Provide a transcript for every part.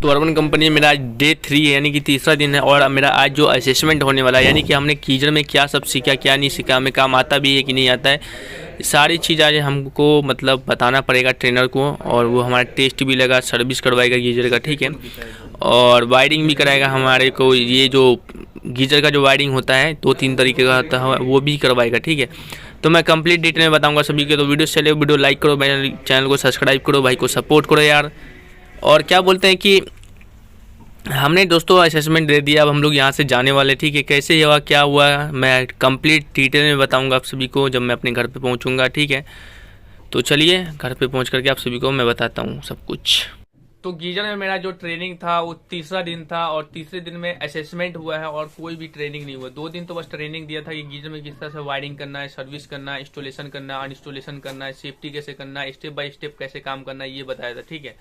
तो urban company में मेरा आज डे 3 है, यानी कि तीसरा दिन है। और मेरा आज जो असेसमेंट होने वाला है, यानी कि हमने गीजर में क्या सब सीखा, क्या नहीं सीखा, हमें काम आता भी है कि नहीं आता है, सारी चीज़ आज हमको मतलब बताना पड़ेगा ट्रेनर को। और वो हमारा टेस्ट भी लगा, सर्विस करवाएगा गीजर का, ठीक है। और वायरिंग भी कराएगा हमारे को। ये जो गीजर का जो वायरिंग होता है 2-3 तरीके का होता है, वो भी करवाएगा, ठीक है। तो मैं कंप्लीट डिटेल में बताऊंगा सभी के। तो वीडियो चले, वीडियो लाइक करो, मेरे चैनल को सब्सक्राइब करो, भाई को सपोर्ट करो यार। और क्या बोलते हैं कि हमने दोस्तों असेसमेंट दे दिया, अब हम लोग यहाँ से जाने वाले, ठीक है। कैसे हुआ, क्या हुआ, मैं कंप्लीट डिटेल में बताऊंगा आप सभी को जब मैं अपने घर पे पहुँचूँगा, ठीक है। तो चलिए घर पे पहुँच करके आप सभी को मैं बताता हूँ सब कुछ। तो गीजर में मेरा जो ट्रेनिंग था वो तीसरा दिन था, और तीसरे दिन में असेसमेंट हुआ है और कोई भी ट्रेनिंग नहीं हुआ। 2 दिन तो बस ट्रेनिंग दिया था कि गीजर में किस तरह से वायरिंग करना है, सर्विस करना है, इंस्टॉलेशन करना है, अनइंस्टॉलेशन करना है, सेफ्टी कैसे करना है, स्टेप बाय स्टेप कैसे काम करना है, ये बताया था, ठीक है।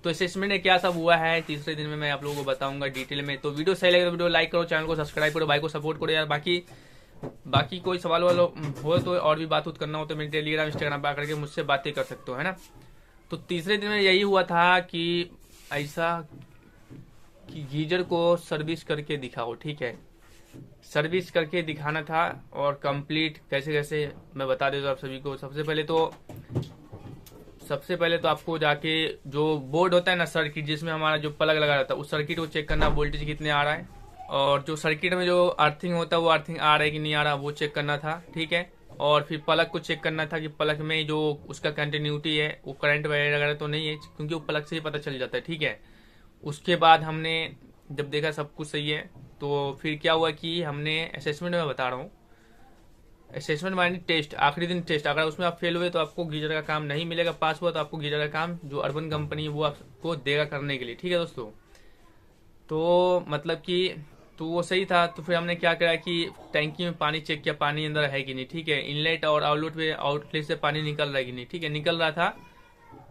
तो असेसमेंट में क्या सब हुआ है तीसरे दिन में मैं आप लोगों को बताऊंगा डिटेल में। तो वीडियो सही लगे तो वीडियो लाइक करो, चैनल को सब्सक्राइब करो, भाई को सपोर्ट करो यार। बाकी कोई सवाल वालो हो तो और भी बात करना हो तो मेरे टेलीग्राम इंस्टाग्राम पर आकर के मुझसे बातें कर सकते हो, है ना। तो तीसरे दिन में यही हुआ था कि ऐसा कि गीजर को सर्विस करके दिखाओ, ठीक है। सर्विस करके दिखाना था और कंप्लीट कैसे कैसे मैं बता देता हूँ आप सभी को। सबसे पहले तो आपको जाके जो बोर्ड होता है ना, सर्किट जिसमें हमारा जो प्लग लगा रहता है, उस सर्किट को चेक करना, वोल्टेज कितने आ रहा है। और जो सर्किट में जो अर्थिंग होता है वो अर्थिंग आ रहा है कि नहीं आ रहा, वो चेक करना था, ठीक है। और फिर प्लग को चेक करना था कि प्लग में जो उसका कंटिन्यूटी है वो करंट वगैरह तो नहीं है, क्योंकि वो प्लग से ही पता चल जाता है, ठीक है। उसके बाद हमने जब देखा सब कुछ सही है, तो फिर क्या हुआ कि हमने असेसमेंट में बता रहा हूँ, असेसमेंट मानी टेस्ट, आखिरी दिन टेस्ट। अगर उसमें आप फेल हुए तो आपको गीजर का काम नहीं मिलेगा, पास हुआ तो आपको गीजर का काम जो अर्बन कंपनी वो आपको देगा करने के लिए, ठीक है दोस्तों। तो मतलब कि तो वो सही था। तो फिर हमने क्या करा कि टैंकी में पानी चेक किया, पानी अंदर है कि नहीं, ठीक है। इनलेट और आउटलेट से पानी निकल रहा है कि नहीं, ठीक है। निकल रहा था,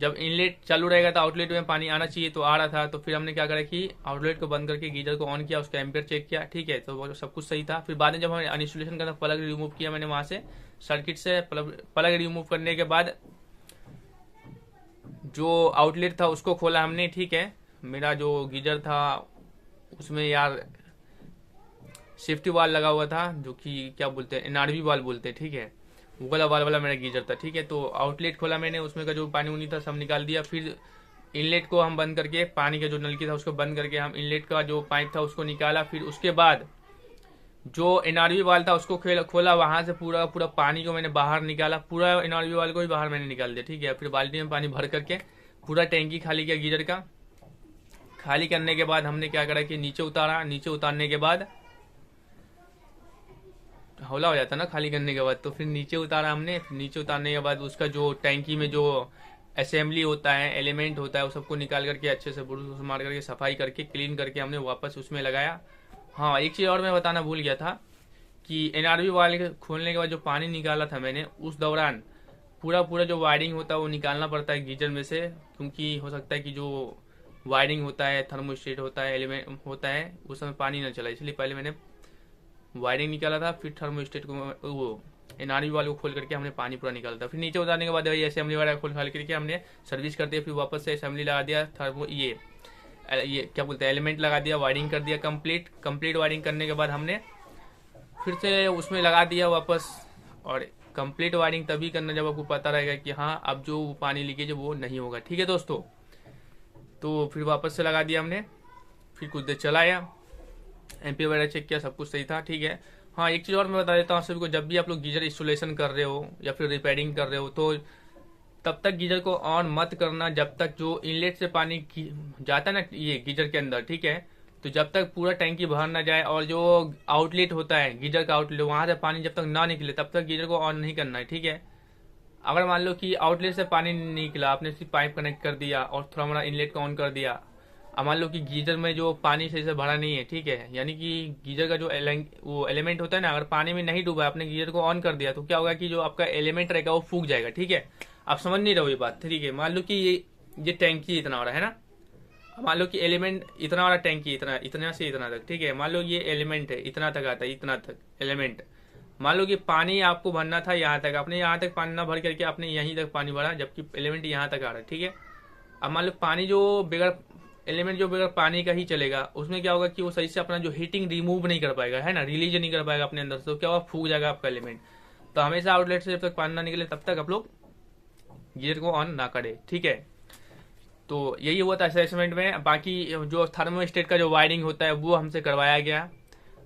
जब इनलेट चालू रहेगा तो आउटलेट में पानी आना चाहिए, तो आ रहा था। तो फिर हमने क्या करा कि आउटलेट को बंद करके गीजर को ऑन किया, उसका एम्पियर चेक किया, ठीक है। तो वो सब कुछ सही था। फिर बाद में जब हमने अनइंस्टॉलेशन करना, प्लग रिमूव किया मैंने वहां से सर्किट से। प्लग रिमूव करने के बाद जो आउटलेट था उसको खोला हमने, ठीक है। मेरा जो गीजर था उसमें यार सेफ्टी वाल लगा हुआ था, जो कि क्या बोलते हैं, एनआरवी वाल बोलते हैं, ठीक है। वो वाल वाला मेरा गीजर था, ठीक है। तो आउटलेट खोला मैंने, उसमें का जो पानी उनी था सब निकाल दिया। फिर इनलेट को हम बंद करके, पानी का जो नलकी था उसको बंद करके हम इनलेट का जो पाइप था उसको निकाला। फिर उसके बाद जो एनआरवी वाल था उसको खोला, वहां से पूरा पूरा पानी को मैंने बाहर निकाला, पूरा एनआरवी वाल को भी बाहर मैंने निकाल दिया, ठीक है। फिर बाल्टी में पानी भर करके पूरा टैंकी खाली किया गीजर का। खाली करने के बाद हमने क्या करा कि नीचे उतारा। नीचे उतारने के बाद हौला हो जाता ना खाली करने के बाद, तो फिर नीचे उतारा हमने। नीचे उतारने के बाद उसका जो टैंकी में जो असेंबली होता है, एलिमेंट होता है, वो सबको निकाल करके अच्छे से ब्रूस मार करके सफाई करके क्लीन करके हमने वापस उसमें लगाया। हाँ, एक चीज़ और मैं बताना भूल गया था कि एनआरवी वाले खोलने के बाद जो पानी निकाला था मैंने, उस दौरान पूरा पूरा जो वायरिंग होता है वो निकालना पड़ता है गीजर में से, क्योंकि हो सकता है कि जो वायरिंग होता है, थर्मोस्टेट होता है, एलिमेंट होता है, उस समय पानी न चला, इसलिए पहले मैंने वायरिंग निकाला था। फिर थर्मोस्टेट को वो एनआरवी वाले को खोल करके हमने पानी पूरा निकाला था। फिर नीचे उतारने के बाद असेंबली वाला खोल खाल करके हमने सर्विस कर दिया। फिर वापस से असेंबली लगा दिया, ये क्या बोलते हैं, एलिमेंट लगा दिया, वायरिंग कर दिया कंप्लीट वायरिंग करने के बाद हमने फिर से उसमें लगा दिया वापस। और कंप्लीट वायरिंग तभी करना जब आपको पता रहेगा कि हाँ अब जो पानी लीकेज है वो नहीं होगा, ठीक है दोस्तों। तो फिर वापस से लगा दिया हमने, फिर कुछ देर चलाया, एम्पीयर वगैरह चेक किया, सब कुछ सही था, ठीक है। हाँ, एक चीज़ और मैं बता देता हूँ सभी को, जब भी आप लोग गीजर इंस्टॉलेशन कर रहे हो या फिर रिपेयरिंग कर रहे हो, तो तब तक गीजर को ऑन मत करना जब तक जो इनलेट से पानी जाता है ना ये गीजर के अंदर, ठीक है। तो जब तक पूरा टैंकी भर ना जाए और जो आउटलेट होता है गीजर का आउटलेट, वहां से पानी जब तक ना निकले तब तक गीजर को ऑन नहीं करना है, ठीक है। अगर मान लो कि आउटलेट से पानी नहीं निकला, आपने सिर्फ पाइप कनेक्ट कर दिया और थोड़ा मोड़ा इनलेट को ऑन कर दिया, अब मान लो कि गीजर में जो पानी सही से भरा नहीं है, ठीक है, यानी कि गीजर का जो वो एलिमेंट होता है ना, अगर पानी में नहीं डूबा, आपने गीजर को ऑन कर दिया, तो क्या होगा कि जो आपका एलिमेंट रहेगा वो फूक जाएगा, ठीक है। आप समझ नहीं रहो ये बात, ठीक है। मान लो कि ये टैंकी इतना हो रहा है ना, मान लो कि एलिमेंट इतना वाला टैंकी इतना से इतना तक, ठीक है। मान लो ये एलिमेंट है, इतना तक आता है, इतना तक एलिमेंट। मान लो कि पानी आपको भरना था यहाँ तक, आपने यहाँ तक पानी ना भर करके आपने यहीं तक पानी भरा, जबकि एलिमेंट यहाँ तक आ रहा है, ठीक है। अब मान लो पानी जो बगैर एलिमेंट जो बगैर पानी का ही चलेगा, उसमें क्या होगा कि वो सही से अपना जो हीटिंग रिमूव नहीं कर पाएगा, है ना, रिलीज नहीं कर पाएगा अपने अंदर से, तो क्या होगा, फूक जाएगा आपका एलिमेंट। तो हमेशा आउटलेट से जब तक पानी ना निकले तब तक आप लोग गीजर को ऑन ना करें, ठीक है। तो यही हुआ था असेसमेंट में। बाकी जो थर्मोस्टेट का जो वायरिंग होता है वो हमसे करवाया गया।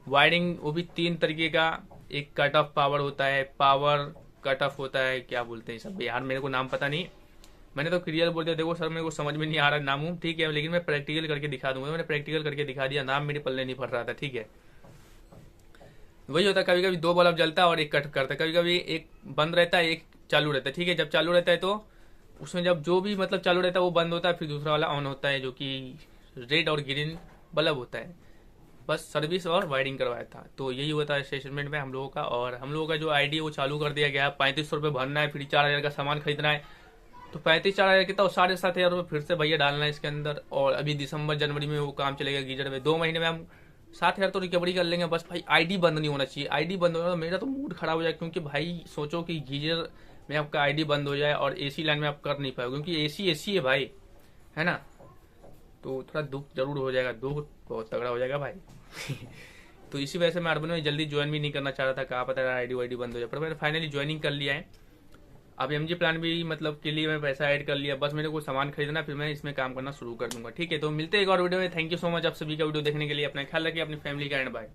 वायरिंग वो भी 3 तरीके का, एक कट ऑफ पावर होता है, पावर कट ऑफ होता है, क्या बोलते हैं सब यार, मेरे को नाम पता नहीं, मैंने तो क्लियर बोल दिया। देखो सर मेरे को समझ में नहीं आ रहा नाम, ठीक है, लेकिन मैं प्रैक्टिकल करके दिखा दूंगा। मैंने प्रैक्टिकल करके दिखा दिया, नाम मेरे पल्ले नहीं पड़ रहा था, ठीक है। वही होता है, कभी कभी 2 बल्ब जलता है और एक कट करता है, कभी कभी एक बंद रहता है एक चालू रहता है, ठीक है। जब चालू रहता है तो उसमें जब जो भी मतलब चालू रहता है वो बंद होता है, फिर दूसरा वाला ऑन होता है, जो कि रेड और ग्रीन बल्ब होता है। बस सर्विस और वायरिंग करवाया था। तो यही हुआ था असेसमेंट में हम लोगों का। और हम लोगों का जो आईडी वो चालू कर दिया गया, 3500 रुपये भरना है, फिर 4000 का सामान खरीदना है। तो 35-4000 कितना, 7,500 रुपये फिर से भैया डालना है इसके अंदर। और अभी दिसंबर जनवरी में वो काम चलेगा गीजर में, 2 महीने में हम 7,000 तो रिकवरी कर लेंगे। बस भाई आईडी बंद नहीं होना चाहिए, आईडी बंद होना तो मेरा तो मूड खराब हो जाए, क्योंकि भाई सोचो कि गीजर में आपका आईडी बंद हो जाए और एसी लाइन में आप कर नहीं पाओ, क्योंकि एसी है भाई, है ना। तो थोड़ा दुख जरूर हो जाएगा, दुख बहुत तगड़ा हो जाएगा भाई। तो इसी वजह से मैं अर्बन में जल्दी ज्वाइन भी नहीं करना चाह रहा था, कहा पता आईडी वाईडी बंद हो जाए, पर मैंने फाइनली ज्वाइनिंग कर लिया है। अब एमजी प्लान भी मतलब के लिए मैं पैसा ऐड कर लिया, बस मेरे को सामान खरीदना, फिर मैं इसमें काम करना शुरू कर दूंगा, ठीक है। तो मिलते हैं एक और वीडियो में। थैंक यू सो मच आप सभी का वीडियो देखने के लिए। अपना ख्याल रखिए, अपनी फैमिली का, एंड बाय।